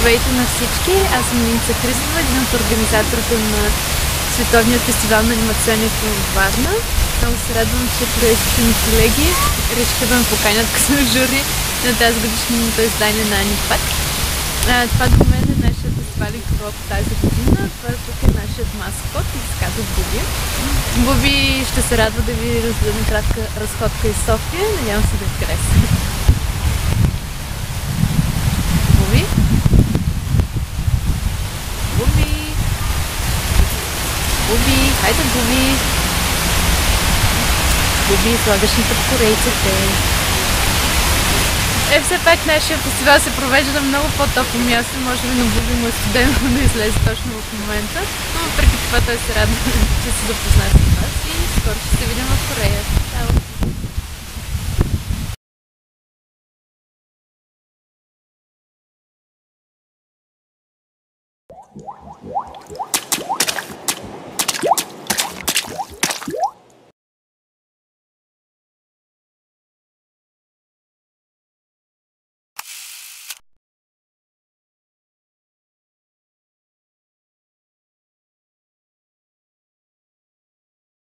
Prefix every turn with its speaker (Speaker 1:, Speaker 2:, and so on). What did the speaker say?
Speaker 1: Здравейте на всички! Аз съм Минца Христова, един от организаторите на Световния фестивал на анимационния филм в Варна. Много се радвам, че приятелите ми колеги решиха да ме поканят като жури на тази годишното издание на Анимпак. Това до мен е нашия фестивален крок тази година. Това тук е нашият маскот и се казва Буби. Буби ще се радва да ви раздадем кратка разходка из София. Надявам се да ви хареса. Буби? Буби! Буби! Хайде, Буби! Буби, слагаш ни под корейците. Все пак нашия фестивал се провежда на много по-топло място. Може би на Буби му е студено да излезе точно в момента. Но въпреки това той се радва, че се запозна с вас и скоро ще се видим в Корея. Чао!